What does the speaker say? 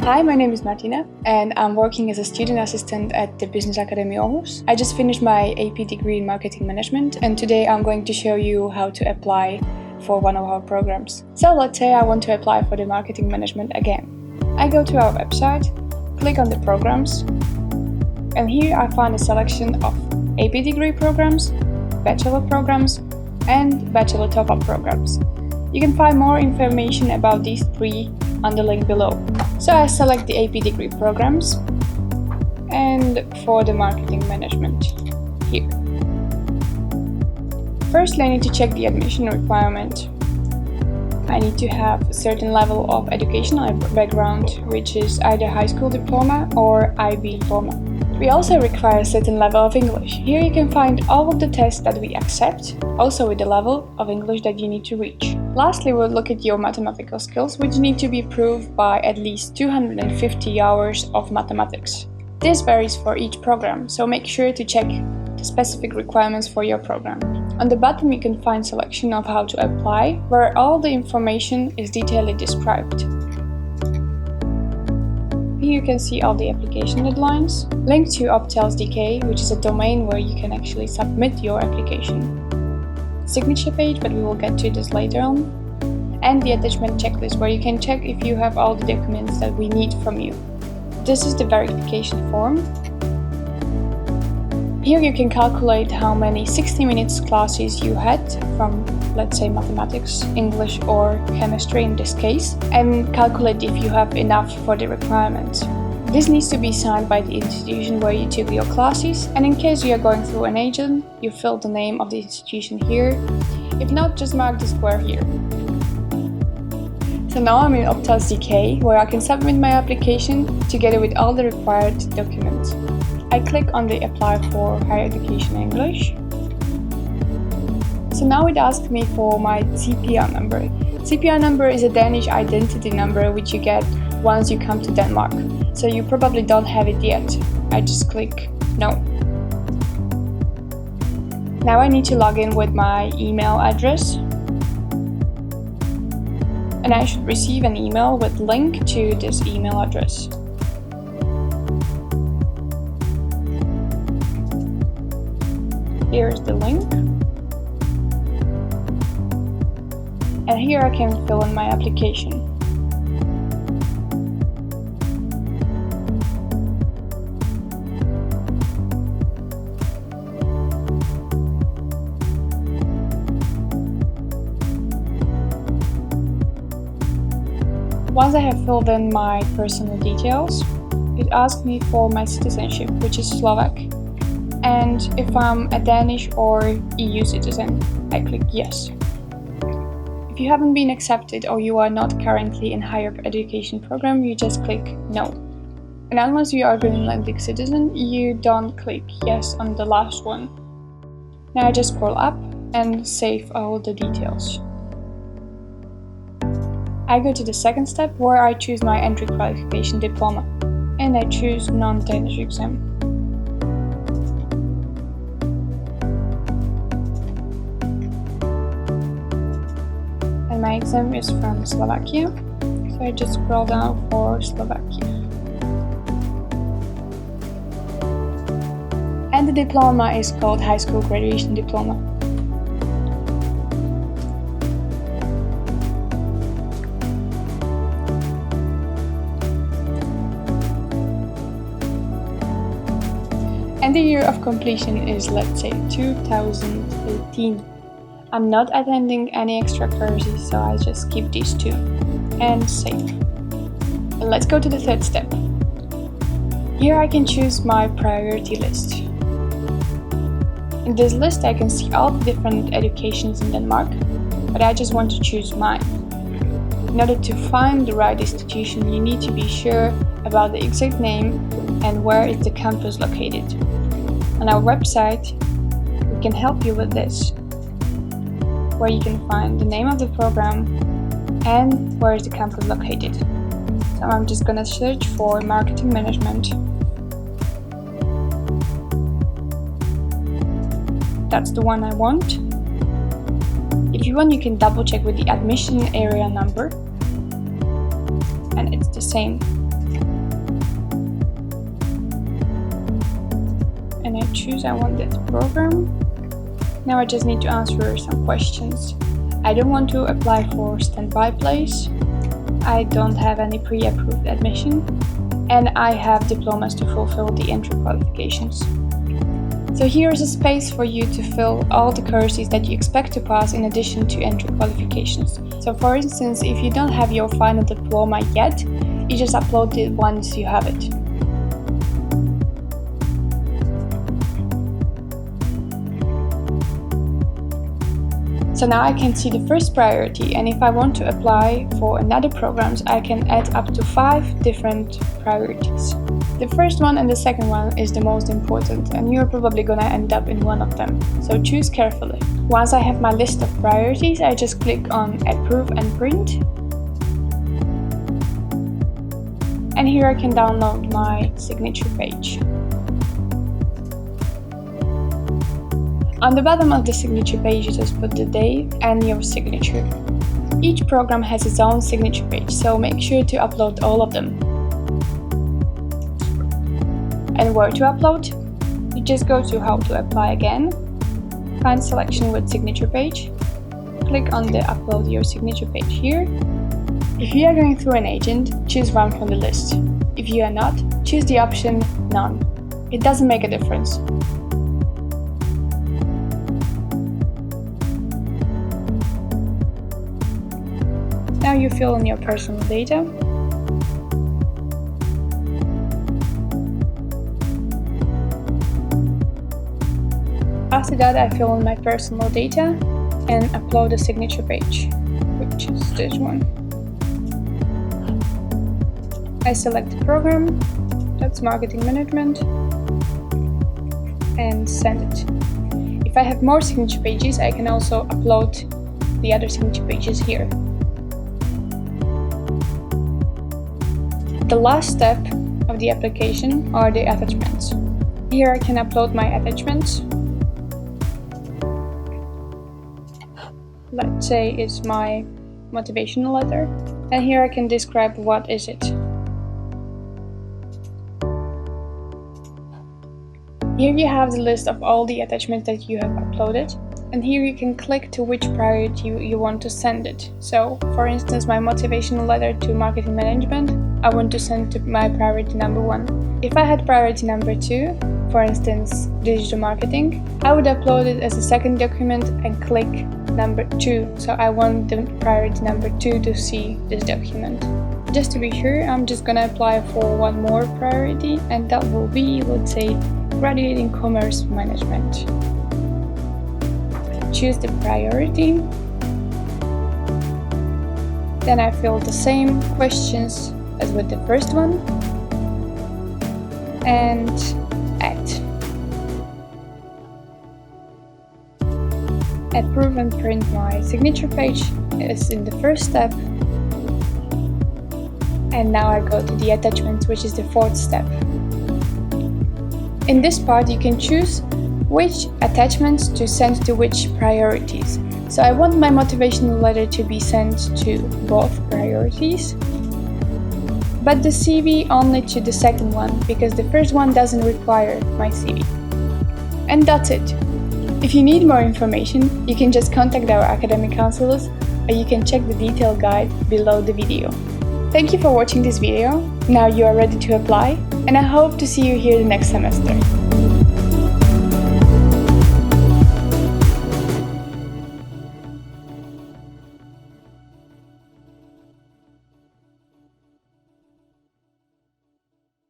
Hi, my name is Martina and I'm working as a student assistant at the Business Academy Aarhus. I just finished my AP degree in marketing management and today I'm going to show you how to apply for one of our programs. So let's say I want to apply for the marketing management again. I go to our website, click on the programs, and here I find a selection of AP degree programs, bachelor programs, and bachelor top-up programs. You can find more information about these three on the link below. So I select the AP degree programs and for the marketing management here. Firstly, I need to check the admission requirement. I need to have a certain level of educational background, which is either high school diploma or IB diploma. We also require a certain level of English. Here you can find all of the tests that we accept, also with the level of English that you need to reach. Lastly, we'll look at your mathematical skills, which need to be proved by at least 250 hours of mathematics. This varies for each program, so make sure to check the specific requirements for your program. On the bottom you can find selection of how to apply, where all the information is detailedly described. Here you can see all the application deadlines, link to optagelse.dk, which is a domain where you can actually submit your application, signature page, but we will get to this later on, and the attachment checklist, where you can check if you have all the documents that we need from you. This is the verification form. Here you can calculate how many 60 minutes classes you had from, let's say, mathematics, English or chemistry in this case, and calculate if you have enough for the requirements. This needs to be signed by the institution where you took your classes, and in case you are going through an agent, you fill the name of the institution here. If not, just mark the square here. So now I'm in optagelse.dk, where I can submit my application together with all the required documents. I click on the Apply for Higher Education English. So now it asks me for my CPR number. CPR number is a Danish identity number which you get once you come to Denmark. So you probably don't have it yet. I just click No. Now I need to log in with my email address. And I should receive an email with link to this email address. Here is the link. And here I can fill in my application. Once I have filled in my personal details, it asks me for my citizenship, which is Slovak. And if I'm a Danish or EU citizen, I click yes. If you haven't been accepted or you are not currently in higher education program, you just click no. And unless you are a Greenlandic citizen, you don't click yes on the last one. Now I just scroll up and save all the details. I go to the second step, where I choose my entry qualification diploma, and I choose non-Danish exam. And my exam is from Slovakia, so I just scroll down for Slovakia. And the diploma is called High School Graduation Diploma. And the year of completion is, let's say, 2018. I'm not attending any extra courses, so I just keep these two. And save. And let's go to the third step. Here I can choose my priority list. In this list I can see all the different educations in Denmark, but I just want to choose mine. In order to find the right institution, you need to be sure about the exact name and where is the campus located. On our website, we can help you with this, where you can find the name of the program and where is the campus located. So I'm just gonna search for marketing management. That's the one I want. If you want, you can double check with the admission area number, and it's the same. and I choose I want that program. Now I just need to answer some questions. I don't want to apply for standby place. I don't have any pre-approved admission. And I have diplomas to fulfill the entry qualifications. So here is a space for you to fill all the courses that you expect to pass in addition to entry qualifications. So for instance, if you don't have your final diploma yet, you just upload it once you have it. So now I can see the first priority, and if I want to apply for another programs, I can add up to 5 different priorities. The first one and the second one is the most important, and you're probably gonna end up in one of them, so choose carefully. Once I have my list of priorities, I just click on Approve and Print. And here I can download my signature page. On the bottom of the signature page, you just put the date and your signature. Each program has its own signature page, so make sure to upload all of them. And where to upload? You just go to How to Apply again, find Selection with Signature Page, click on the Upload Your Signature page here. If you are going through an agent, choose one from the list. If you are not, choose the option None. It doesn't make a difference. Now you fill in your personal data. After that, I fill in my personal data and upload a signature page, which is this one. I select the program, that's marketing management, and send it. If I have more signature pages, I can also upload the other signature pages here. The last step of the application are the attachments. Here I can upload my attachments. Let's say it's my motivational letter, and here I can describe what is it. Here you have the list of all the attachments that you have uploaded, and here you can click to which priority you want to send it. So, for instance, my motivational letter to marketing management, I want to send to my priority number 1. If I had priority number 2, for instance, digital marketing, I would upload it as a second document and click number 2. So I want the priority number 2 to see this document. Just to be sure, I'm just gonna apply for one more priority, and that will be, let's say, graduating commerce management. Choose the priority. Then I fill the same questions as with the first one and add. Approve and print my signature page is in the first step. And now I go to the attachments, which is the 4th step. In this part, you can choose which attachments to send to which priorities. So I want my motivational letter to be sent to both priorities, but the CV only to the second one, because the first one doesn't require my CV. And that's it. If you need more information, you can just contact our academic counselors, or you can check the detailed guide below the video. Thank you for watching this video. Now you are ready to apply, and I hope to see you here the next semester.